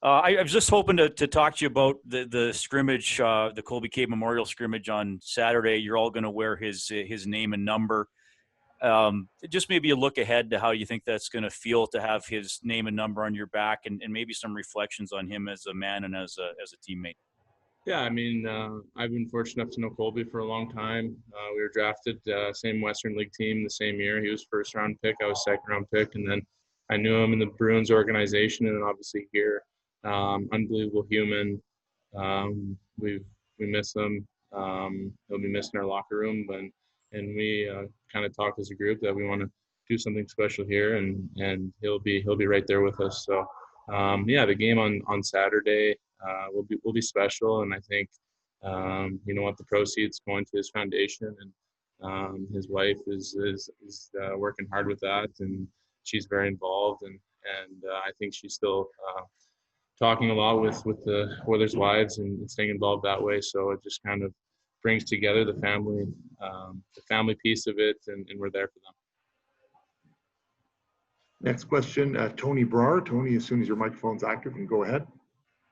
I was just hoping to talk to you about the scrimmage, the Colby Cave Memorial scrimmage on Saturday. You're all going to wear his name and number. Just maybe a look ahead to how you think that's going to feel to have his name and number on your back, and maybe some reflections on him as a man and as a teammate. Yeah, I mean, I've been fortunate enough to know Colby for a long time. We were drafted same Western League team the same year. He was first round pick. I was second round pick, and then I knew him in the Bruins organization, and then obviously here. Unbelievable human. We miss him. He'll be missed in our locker room, and we kind of talked as a group that we want to do something special here, and he'll be right there with us. So yeah, the game on Saturday will be special, and I think you know what, the proceeds going to his foundation, and his wife is working hard with that, and she's very involved, and I think she's still talking a lot with the Oilers' wives and staying involved that way. So it just kind of brings together the family piece of it, and we're there for them. Next question, Tony Brar. Tony, as soon as your microphone's active, you can go ahead.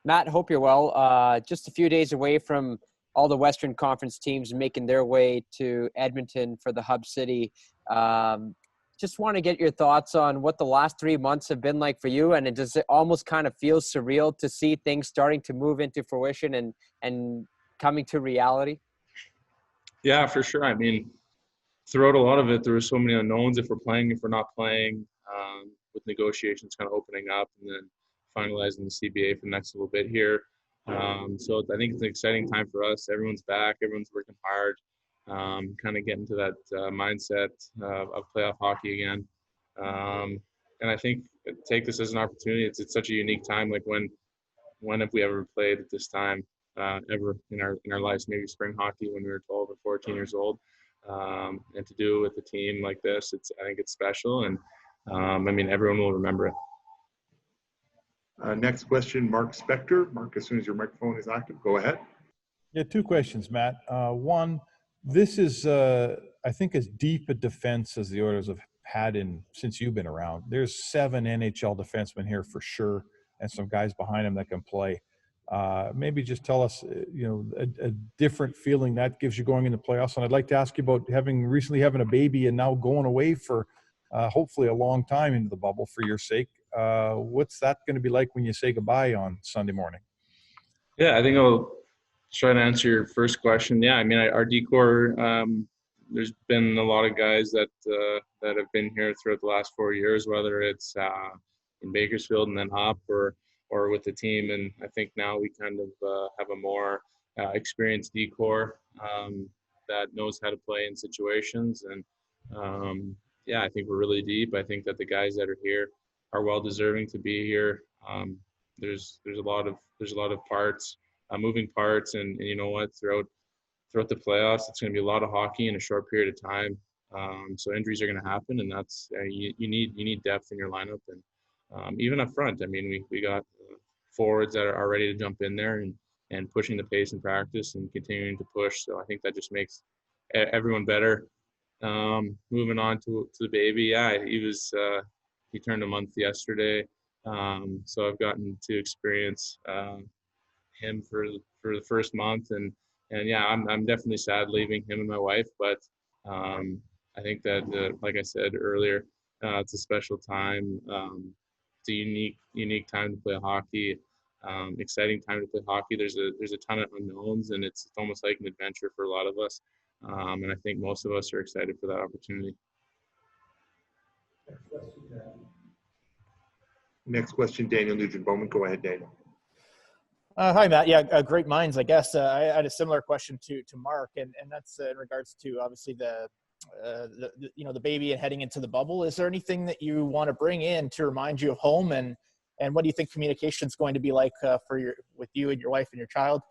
Matt, hope you're well. Just a few days away from all the Western Conference teams making their way to Edmonton for the Hub City. Just want to get your thoughts on what the last 3 months have been like for you, and does it almost kind of feel surreal to see things starting to move into fruition and coming to reality? Yeah, for sure. I mean, throughout a lot of it, there were so many unknowns, if we're playing, if we're not playing, with negotiations kind of opening up and then finalizing the CBA for the next little bit here. So I think it's an exciting time for us. Everyone's back. Everyone's working hard. Kind of getting to that mindset of playoff hockey again. And I think take this as an opportunity. It's such a unique time. Like when have we ever played at this time ever in our lives? Maybe spring hockey when we were 12 or 14 years old. And to do it with a team like this, I think it's special. And I mean, everyone will remember it. Next question, Mark Spector. Mark, as soon as your microphone is active, go ahead. Yeah, two questions, Matt. One, this is, I think, as deep a defense as the Oilers have had since you've been around. There's 7 NHL defensemen here for sure, and some guys behind them that can play. Maybe just tell us, a different feeling that gives you going into playoffs. And I'd like to ask you about recently having a baby and now going away for hopefully a long time into the bubble for your sake. What's that going to be like when you say goodbye on Sunday morning? Yeah, I think I'll try to answer your first question. Yeah, I mean, our decor, there's been a lot of guys that have been here throughout the last 4 years, whether it's in Bakersfield and then up or with the team. And I think now we kind of have a more experienced decor that knows how to play in situations. And yeah, I think we're really deep. I think that the guys that are here are well deserving to be here. There's a lot of parts, moving parts, and you know what, throughout the playoffs, it's going to be a lot of hockey in a short period of time. So injuries are going to happen, and that's you need depth in your lineup, and even up front. I mean, we got forwards that are ready to jump in there and pushing the pace in practice and continuing to push. So I think that just makes everyone better. Moving on to the baby, yeah, he turned a month yesterday, so I've gotten to experience him for the first month, and yeah, I'm definitely sad leaving him and my wife, but I think that like I said earlier, it's a special time. It's a unique time to play hockey. Exciting time to play hockey. There's a ton of unknowns, and it's almost like an adventure for a lot of us. And I think most of us are excited for that opportunity. Next question, Daniel Nugent-Bowman. Go ahead, Daniel. Hi, Matt. Yeah, great minds, I guess. I had a similar question to Mark, and that's in regards to obviously the baby and heading into the bubble. Is there anything that you want to bring in to remind you of home, and what do you think communication is going to be like with you and your wife and your child?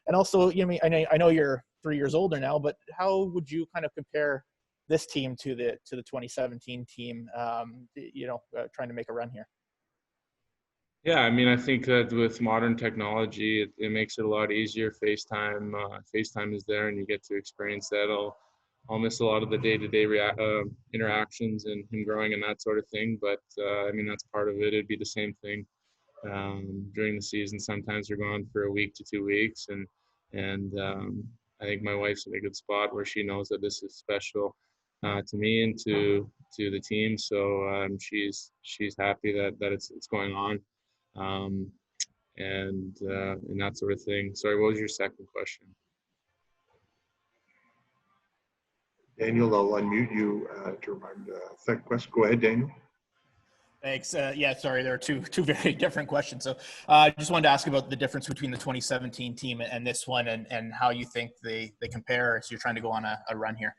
And also, I know you're 3 years older now, but how would you kind of compare this team to the 2017 team? Trying to make a run here. Yeah, I mean, I think that with modern technology, it makes it a lot easier. FaceTime is there, and you get to experience that. I'll miss a lot of the day-to-day interactions and him growing and that sort of thing. But I mean, that's part of it. It'd be the same thing during the season. Sometimes they're gone for a week to 2 weeks, and I think my wife's in a good spot where she knows that this is special to me and to the team. So she's happy that it's going on, and that sort of thing. Sorry, what was your second question? Daniel, I'll unmute you to remind the second question. Go ahead, Daniel. Thanks. Yeah, sorry, there are two very different questions. So I just wanted to ask about the difference between the 2017 team and this one, and how you think they compare as you're trying to go on a run here.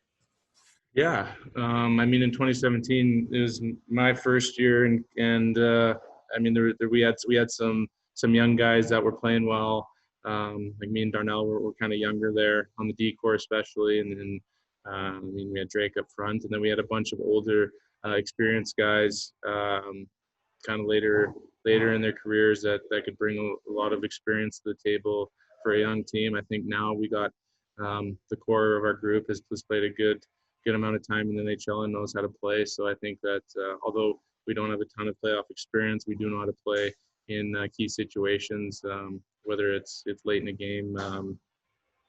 Yeah, I mean, in 2017 it was my first year, and I mean, we had some young guys that were playing well. Like me and Darnell were kind of younger there on the decor especially, and then I mean, we had Drake up front, and then we had a bunch of older, experienced guys, kind of later in their careers that could bring a lot of experience to the table for a young team. I think now we got the core of our group has played a good amount of time in the NHL and knows how to play. So I think that although we don't have a ton of playoff experience, we do know how to play in key situations, whether it's late in the game,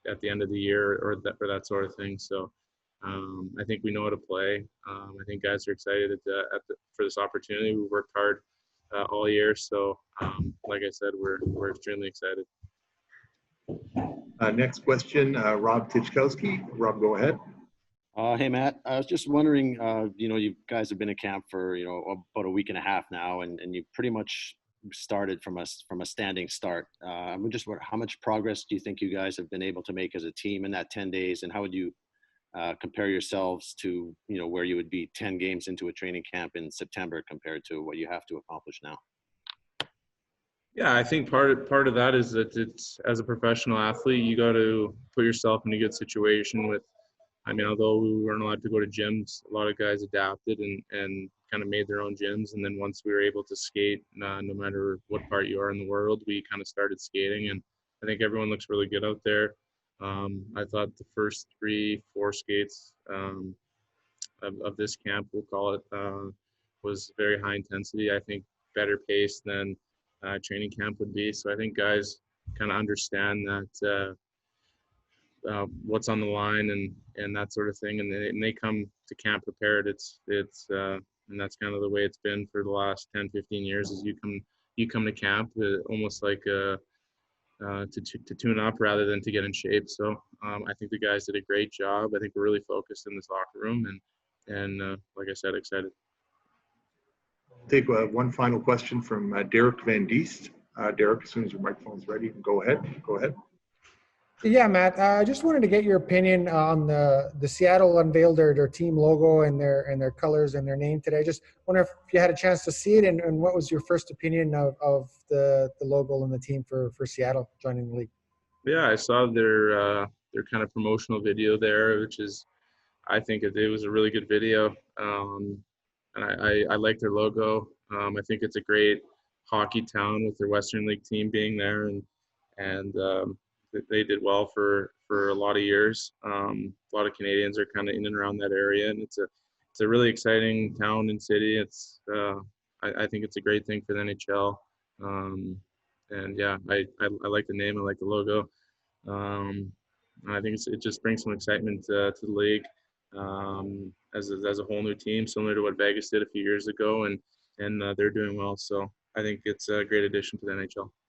at the end of the year, or that sort of thing. So I think we know how to play. I think guys are excited for this opportunity. We worked hard all year, so like I said, we're extremely excited. Next question, Rob Tichkowski. Rob, go ahead. Hey, Matt. I was just wondering, you guys have been at camp for, about a week and a half now, and you pretty much started from a standing start. I'm just wondering, how much progress do you think you guys have been able to make as a team in that 10 days, and how would you compare yourselves to, where you would be 10 games into a training camp in September compared to what you have to accomplish now? Yeah, I think part of that is that it's, as a professional athlete, you got to put yourself in a good situation with. I mean, although we weren't allowed to go to gyms, a lot of guys adapted and kind of made their own gyms. And then once we were able to skate, no matter what part you are in the world, we kind of started skating. And I think everyone looks really good out there. I thought the first 3-4 skates of this camp, we'll call it, was very high intensity. I think better pace than training camp would be. So I think guys kind of understand that what's on the line and that sort of thing, and they come to camp prepared. It's and that's kind of the way it's been for the last 10-15 years. Is you come to camp almost like to tune up rather than to get in shape. So I think the guys did a great job. I think we're really focused in this locker room, and like I said, excited. Take one final question from Derek Van Diest. Derek, as soon as your microphone's ready, go ahead. Go ahead. Yeah, Matt, I just wanted to get your opinion on the Seattle unveiled their team logo and their colors and their name today. I just wonder if you had a chance to see it, and what was your first opinion of the logo and the team for Seattle joining the league? Yeah, I saw their kind of promotional video there, which is, I think it was a really good video, and I like their logo. I think it's a great hockey town with their Western League team being there, and they did well for a lot of years. A lot of Canadians are kind of in and around that area, and it's a really exciting town and city. It's I think it's a great thing for the NHL, and yeah, I like the name, I like the logo. I think it just brings some excitement to the league as a whole new team, similar to what Vegas did a few years ago, and they're doing well. So I think it's a great addition to the NHL.